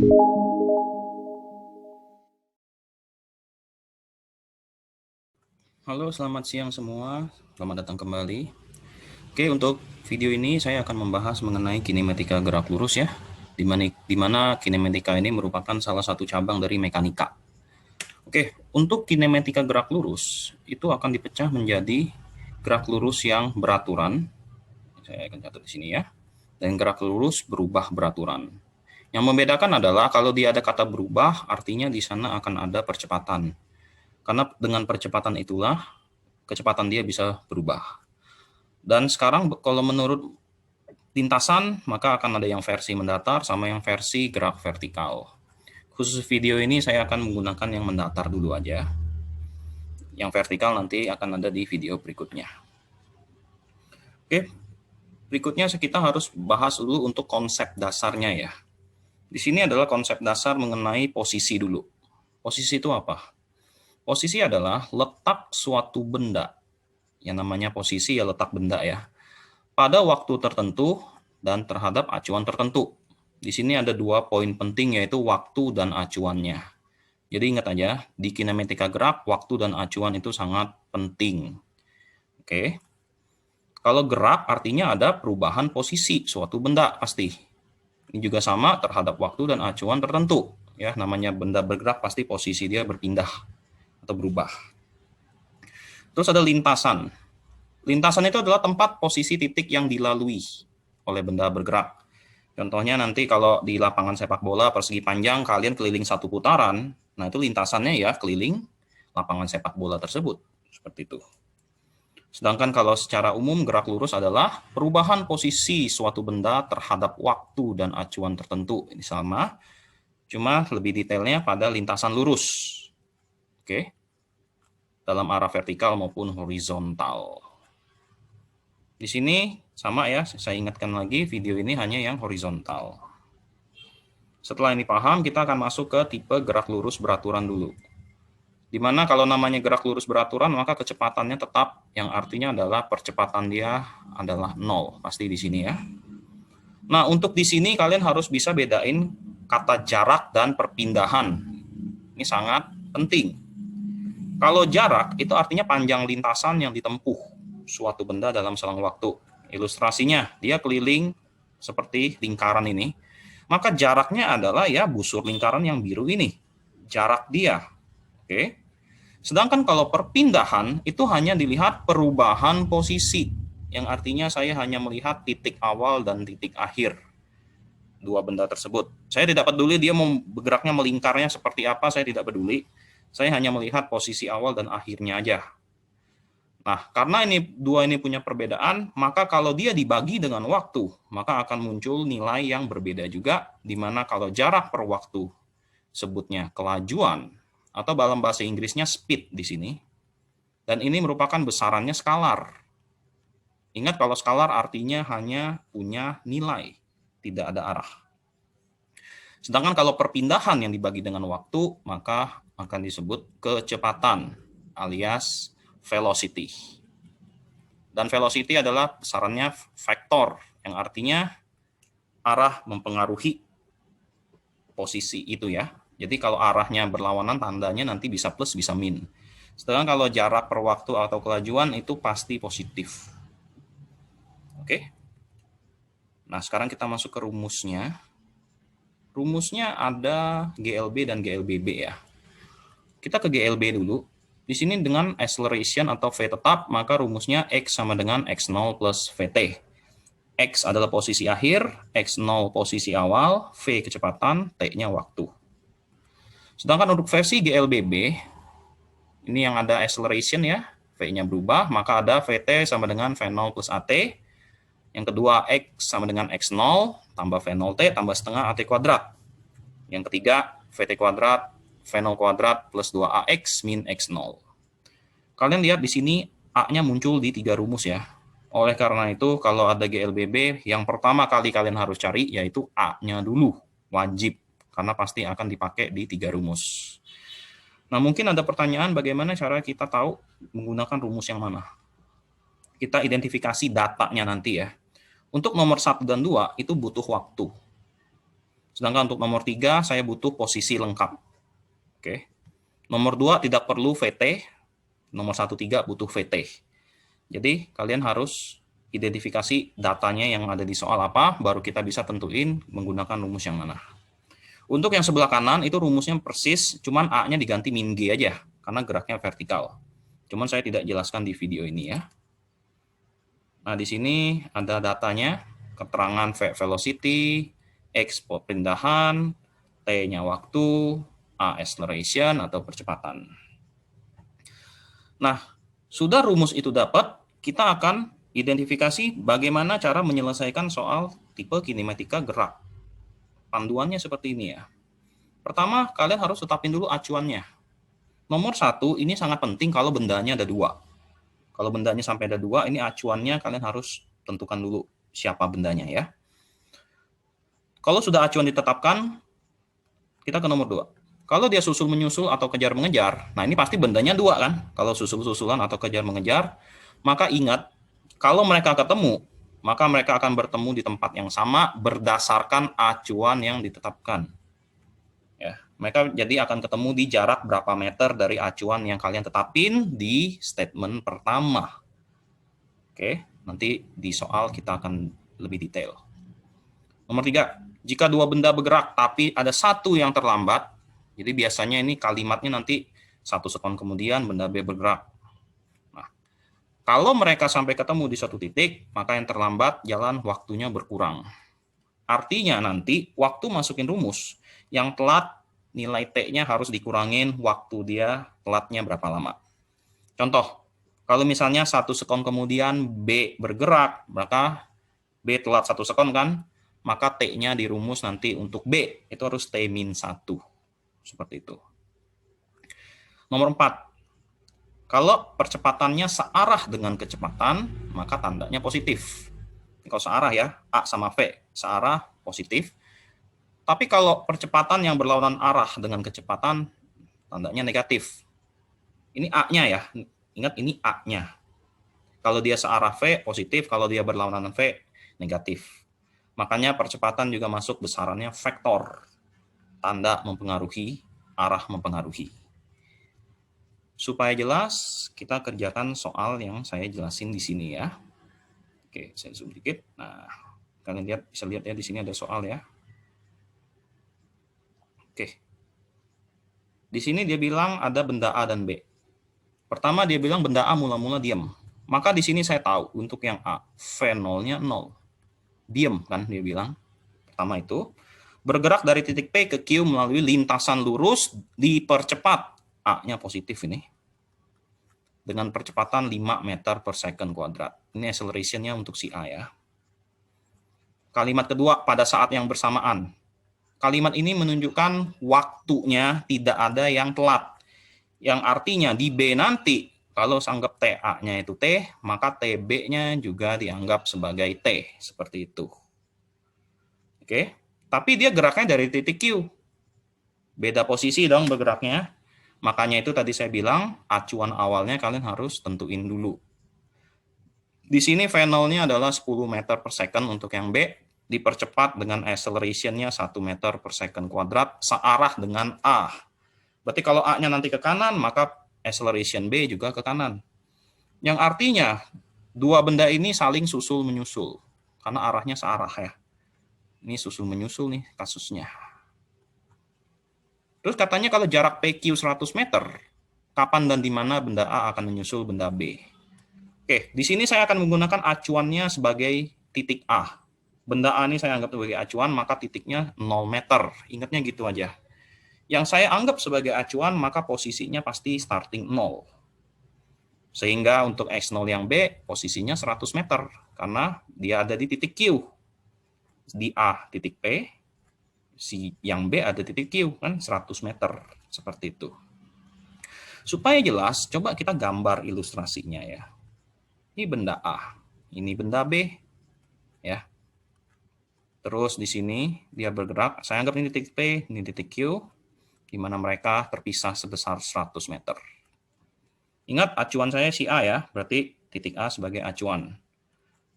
Halo, selamat siang semua. Selamat datang kembali. Oke, untuk video ini saya akan membahas mengenai kinematika gerak lurus ya. Di mana kinematika ini merupakan salah satu cabang dari mekanika. Oke, untuk kinematika gerak lurus itu akan dipecah menjadi gerak lurus yang beraturan. Saya akan catat di sini ya. Dan gerak lurus berubah beraturan. Yang membedakan adalah kalau dia ada kata berubah, artinya di sana akan ada percepatan. Karena dengan percepatan itulah kecepatan dia bisa berubah. Dan sekarang kalau menurut lintasan, maka akan ada yang versi mendatar sama yang versi gerak vertikal. Khusus video ini saya akan menggunakan yang mendatar dulu aja. Yang vertikal nanti akan ada di video berikutnya. Oke, berikutnya kita harus bahas dulu untuk konsep dasarnya ya. Di sini adalah konsep dasar mengenai posisi dulu. Posisi itu apa? Posisi adalah letak suatu benda. Yang namanya posisi ya letak benda ya. Pada waktu tertentu dan terhadap acuan tertentu. Di sini ada dua poin penting yaitu waktu dan acuannya. Jadi ingat aja, di kinematika gerak, waktu dan acuan itu sangat penting. Oke. Kalau gerak artinya ada perubahan posisi suatu benda pasti. Ini juga sama terhadap waktu dan acuan tertentu. Ya, namanya benda bergerak pasti posisi dia berpindah atau berubah. Terus ada lintasan. Lintasan itu adalah tempat posisi titik yang dilalui oleh benda bergerak. Contohnya nanti kalau di lapangan sepak bola persegi panjang kalian keliling satu putaran, nah itu lintasannya ya keliling lapangan sepak bola tersebut. Seperti itu. Sedangkan kalau secara umum gerak lurus adalah perubahan posisi suatu benda terhadap waktu dan acuan tertentu. Ini sama, cuma lebih detailnya pada lintasan lurus. Oke. Dalam arah vertikal maupun horizontal. Di sini sama ya, saya ingatkan lagi video ini hanya yang horizontal. Setelah ini paham, kita akan masuk ke tipe gerak lurus beraturan dulu. Dimana kalau namanya gerak lurus beraturan, maka kecepatannya tetap, yang artinya adalah percepatan dia adalah 0, pasti di sini ya. Nah, untuk di sini kalian harus bisa bedain kata jarak dan perpindahan. Ini sangat penting. Kalau jarak, itu artinya panjang lintasan yang ditempuh suatu benda dalam selang waktu. Ilustrasinya, dia keliling seperti lingkaran ini. Maka jaraknya adalah ya busur lingkaran yang biru ini. Jarak dia. Oke. Sedangkan kalau perpindahan itu hanya dilihat perubahan posisi. Yang artinya saya hanya melihat titik awal dan titik akhir dua benda tersebut. Saya tidak peduli dia mau bergeraknya melingkarnya seperti apa, saya tidak peduli. Saya hanya melihat posisi awal dan akhirnya aja. Nah, karena dua ini punya perbedaan, maka kalau dia dibagi dengan waktu, maka akan muncul nilai yang berbeda juga, di mana kalau jarak per waktu sebutnya kelajuan, atau dalam bahasa Inggrisnya speed di sini, dan ini merupakan besarannya skalar. Ingat kalau skalar artinya hanya punya nilai, tidak ada arah. Sedangkan kalau perpindahan yang dibagi dengan waktu, maka akan disebut kecepatan alias velocity. Dan velocity adalah besarannya vektor, yang artinya arah mempengaruhi posisi itu ya. Jadi kalau arahnya berlawanan, tandanya nanti bisa plus, bisa min. Sedangkan kalau jarak per waktu atau kelajuan itu pasti positif. Oke. Nah, sekarang kita masuk ke rumusnya. Rumusnya ada GLB dan GLBB ya. Kita ke GLB dulu. Di sini dengan acceleration atau V tetap, maka rumusnya X sama dengan X0 plus VT. X adalah posisi akhir, X0 posisi awal, V kecepatan, T-nya waktu. Sedangkan untuk versi GLBB, ini yang ada acceleration ya, V-nya berubah, maka ada VT sama dengan V0 plus AT. Yang kedua, X sama dengan X0, tambah V0T, tambah setengah AT kuadrat. Yang ketiga, VT kuadrat, V0 kuadrat plus 2AX min X0. Kalian lihat di sini, A-nya muncul di 3 rumus ya. Oleh karena itu, kalau ada GLBB, yang pertama kali kalian harus cari, yaitu A-nya dulu, wajib. Karena pasti akan dipakai di 3 rumus. Nah, mungkin ada pertanyaan bagaimana cara kita tahu menggunakan rumus yang mana. Kita identifikasi datanya nanti ya. Untuk nomor 1 dan 2 itu butuh waktu. Sedangkan untuk nomor 3, saya butuh posisi lengkap. Oke. Nomor 2 tidak perlu VT, nomor 1, 3 butuh VT. Jadi kalian harus identifikasi datanya yang ada di soal apa, baru kita bisa tentuin menggunakan rumus yang mana. Untuk yang sebelah kanan itu rumusnya persis, cuman A-nya diganti min G aja, karena geraknya vertikal. Cuman saya tidak jelaskan di video ini ya. Nah, di sini ada datanya, keterangan V velocity, X perpindahan, T-nya waktu, A acceleration atau percepatan. Nah, sudah rumus itu dapat, kita akan identifikasi bagaimana cara menyelesaikan soal tipe kinematika gerak. Panduannya seperti ini ya. Pertama, kalian harus tetapin dulu acuannya. Nomor 1, ini sangat penting kalau bendanya ada 2. Kalau bendanya sampai ada 2, ini acuannya kalian harus tentukan dulu siapa bendanya ya. Kalau sudah acuan ditetapkan, kita ke nomor 2. Kalau dia susul-menyusul atau kejar-mengejar, nah ini pasti bendanya 2 kan. Kalau susul-susulan atau kejar-mengejar, maka ingat, kalau mereka ketemu, maka mereka akan bertemu di tempat yang sama berdasarkan acuan yang ditetapkan. Ya, mereka jadi akan ketemu di jarak berapa meter dari acuan yang kalian tetapin di statement pertama. Oke, nanti di soal kita akan lebih detail. Nomor 3, jika 2 benda bergerak tapi ada 1 yang terlambat, jadi biasanya ini kalimatnya nanti 1 sekon kemudian benda B bergerak. Nah, kalau mereka sampai ketemu di suatu titik, maka yang terlambat jalan waktunya berkurang. Artinya nanti waktu masukin rumus, yang telat nilai T-nya harus dikurangin waktu dia telatnya berapa lama. Contoh, kalau misalnya 1 sekon kemudian B bergerak, maka B telat 1 sekon kan, maka T-nya di rumus nanti untuk B itu harus T-1. Seperti itu. Nomor 4, kalau percepatannya searah dengan kecepatan, maka tandanya positif. Kalau searah ya, A sama V, searah positif. Tapi kalau percepatan yang berlawanan arah dengan kecepatan, tandanya negatif. Ini A-nya ya, ingat ini A-nya. Kalau dia searah V, positif. Kalau dia berlawanan V, negatif. Makanya percepatan juga masuk besarannya vektor. Tanda mempengaruhi, arah mempengaruhi. Supaya jelas, kita kerjakan soal yang saya jelasin di sini ya. Oke, saya zoom dikit. Nah, kalian lihat, bisa lihat ya di sini ada soal ya. Oke. Di sini dia bilang ada benda A dan B. Pertama dia bilang benda A mula-mula diam. Maka di sini saya tahu untuk yang A, V0-nya 0. Diam kan dia bilang. Pertama itu, bergerak dari titik P ke Q melalui lintasan lurus dipercepat. A-nya positif ini. Dengan percepatan 5 meter per second kuadrat. Ini acceleration-nya untuk si A ya. Kalimat kedua, pada saat yang bersamaan. Kalimat ini menunjukkan waktunya tidak ada yang telat. Yang artinya di B nanti, kalau anggap TA-nya itu T, maka TB-nya juga dianggap sebagai T. Seperti itu. Oke, tapi dia geraknya dari titik Q. Beda posisi dong bergeraknya. Makanya itu tadi saya bilang, acuan awalnya kalian harus tentuin dulu. Di sini V0-nya adalah 10 meter per second untuk yang B, dipercepat dengan acceleration-nya 1 meter per second kuadrat, searah dengan A. Berarti kalau A-nya nanti ke kanan, maka acceleration B juga ke kanan. Yang artinya, dua benda ini saling susul-menyusul, karena arahnya searah ya. Ini susul-menyusul nih kasusnya. Terus katanya kalau jarak PQ 100 meter, kapan dan di mana benda A akan menyusul benda B. Oke, di sini saya akan menggunakan acuannya sebagai titik A. Benda A ini saya anggap sebagai acuan, maka titiknya 0 meter. Ingatnya gitu aja. Yang saya anggap sebagai acuan, maka posisinya pasti starting 0. Sehingga untuk X0 yang B, posisinya 100 meter. Karena dia ada di titik Q. Di A titik P, si yang B ada titik Q, kan 100 meter. Seperti itu. Supaya jelas, coba kita gambar ilustrasinya ya. Ini benda A, ini benda B. Ya. Terus di sini dia bergerak, saya anggap ini titik P, ini titik Q, di mana mereka terpisah sebesar 100 meter. Ingat, acuan saya si A ya, berarti titik A sebagai acuan.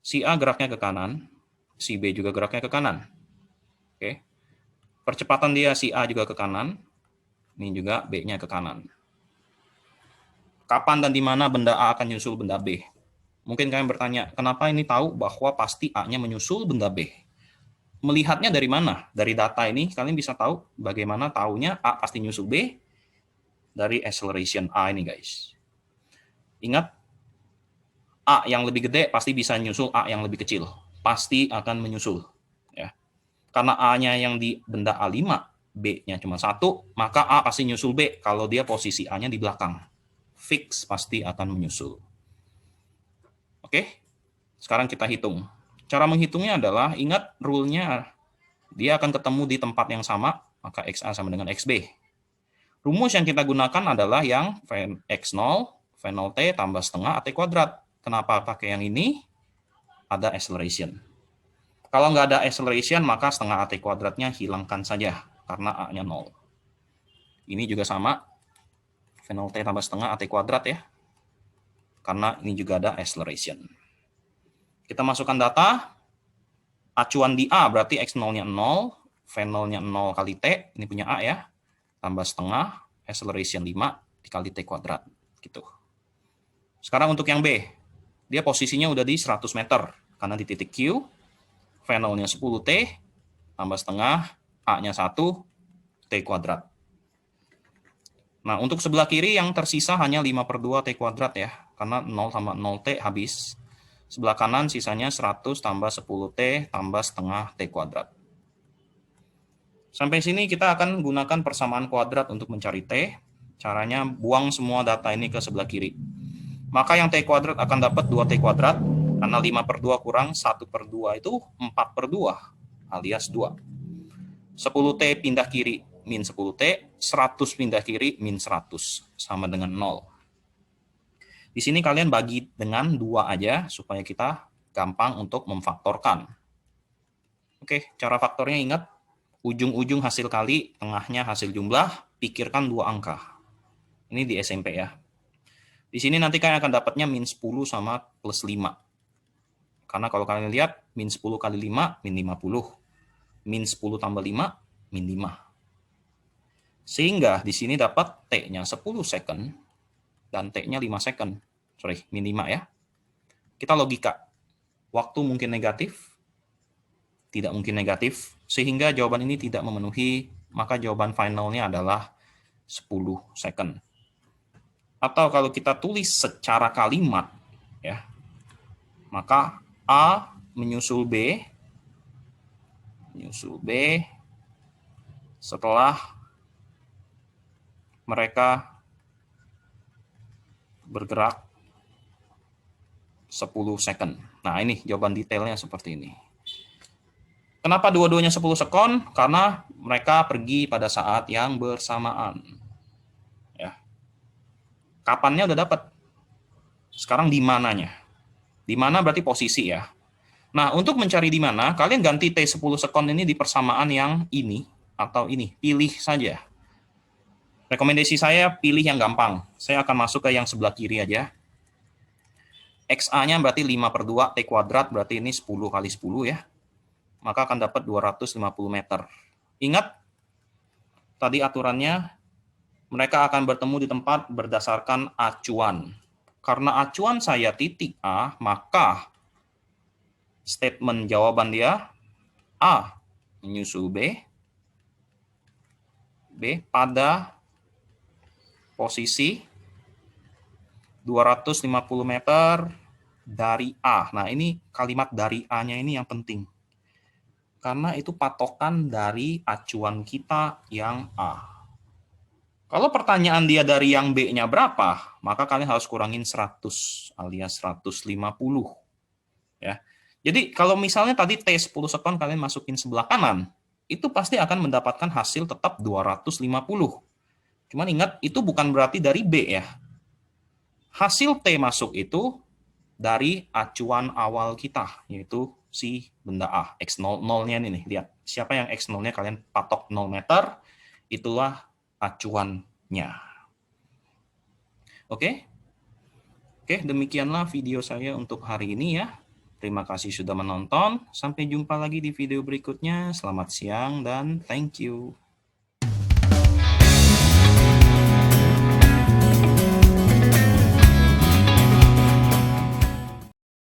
Si A geraknya ke kanan, si B juga geraknya ke kanan. Oke. Percepatan dia si A juga ke kanan, ini juga B-nya ke kanan. Kapan dan di mana benda A akan menyusul benda B? Mungkin kalian bertanya, kenapa ini tahu bahwa pasti A-nya menyusul benda B? Melihatnya dari mana? Dari data ini kalian bisa tahu bagaimana tahunya A pasti nyusul B dari acceleration A ini, guys. Ingat, A yang lebih gede pasti bisa nyusul A yang lebih kecil. Pasti akan menyusul. Ya. Karena A-nya yang di benda A5, B-nya cuma 1, maka A pasti nyusul B kalau dia posisi A-nya di belakang. Fix pasti akan menyusul. Oke, sekarang kita hitung. Cara menghitungnya adalah, ingat rule-nya, dia akan ketemu di tempat yang sama, maka XA sama dengan XB. Rumus yang kita gunakan adalah yang X0, V0T tambah setengah AT kuadrat. Kenapa pakai yang ini? Ada acceleration. Kalau nggak ada acceleration, maka setengah AT kuadratnya hilangkan saja, karena A-nya 0. Ini juga sama, V0T tambah setengah AT kuadrat ya, karena ini juga ada acceleration. Kita masukkan data, acuan di A berarti X0-nya 0, V0-nya 0 kali T, ini punya A ya, tambah setengah, acceleration 5 dikali T kuadrat. Gitu. Sekarang untuk yang B, dia posisinya udah di 100 meter, karena di titik Q, V0-nya 10T, tambah setengah, A-nya 1, T kuadrat. Nah, untuk sebelah kiri yang tersisa hanya 5/2 T kuadrat ya, karena 0 tambah 0T habis. Sebelah kanan sisanya 100 tambah 10T tambah setengah T kuadrat. Sampai sini kita akan gunakan persamaan kuadrat untuk mencari T. Caranya buang semua data ini ke sebelah kiri. Maka yang T kuadrat akan dapat 2T kuadrat, karena 5/2 kurang 1/2 itu 4/2, alias 2. 10T pindah kiri, min 10T, 100 pindah kiri, min 100, sama dengan 0. Di sini kalian bagi dengan 2 aja, supaya kita gampang untuk memfaktorkan. Oke, cara faktornya ingat, ujung-ujung hasil kali, tengahnya hasil jumlah, pikirkan 2 angka. Ini di SMP ya. Di sini nanti kalian akan dapatnya min 10 sama plus 5. Karena kalau kalian lihat, min 10 kali 5, min 50. Min 10 tambah 5, min 5. Sehingga di sini dapat T-nya 10 second, dan T-nya 5 second. Sorry, min 5 ya. Kita logika. Waktu mungkin negatif, tidak mungkin negatif, sehingga jawaban ini tidak memenuhi, maka jawaban finalnya adalah 10 second. Atau kalau kita tulis secara kalimat, ya, maka A menyusul B setelah mereka bergerak 10 second. Nah, ini jawaban detailnya seperti ini. Kenapa dua-duanya 10 second? Karena mereka pergi pada saat yang bersamaan. Ya. Kapannya udah dapat. Sekarang di mananya? Di mana berarti posisi ya. Nah, untuk mencari di mana, kalian ganti T 10 second ini di persamaan yang ini atau ini. Pilih saja. Rekomendasi saya pilih yang gampang. Saya akan masuk ke yang sebelah kiri aja. XA-nya berarti 5/2, T kuadrat berarti ini 10 kali 10 ya. Maka akan dapat 250 meter. Ingat, tadi aturannya, mereka akan bertemu di tempat berdasarkan acuan. Karena acuan saya titik A, maka statement jawaban dia, A menyusul B pada posisi 250 meter dari A. Nah, ini kalimat dari A-nya ini yang penting. Karena itu patokan dari acuan kita yang A. Kalau pertanyaan dia dari yang B-nya berapa, maka kalian harus kurangin 100 alias 150. Ya. Jadi kalau misalnya tadi T 10 second kalian masukin sebelah kanan, itu pasti akan mendapatkan hasil tetap 250. Cuman ingat, itu bukan berarti dari B ya. Hasil T masuk itu dari acuan awal kita, yaitu si benda A, X0-nya ini. Lihat, siapa yang X0-nya kalian patok 0 meter, itulah acuannya. Oke? Oke, demikianlah video saya untuk hari ini ya. Terima kasih sudah menonton. Sampai jumpa lagi di video berikutnya. Selamat siang dan thank you.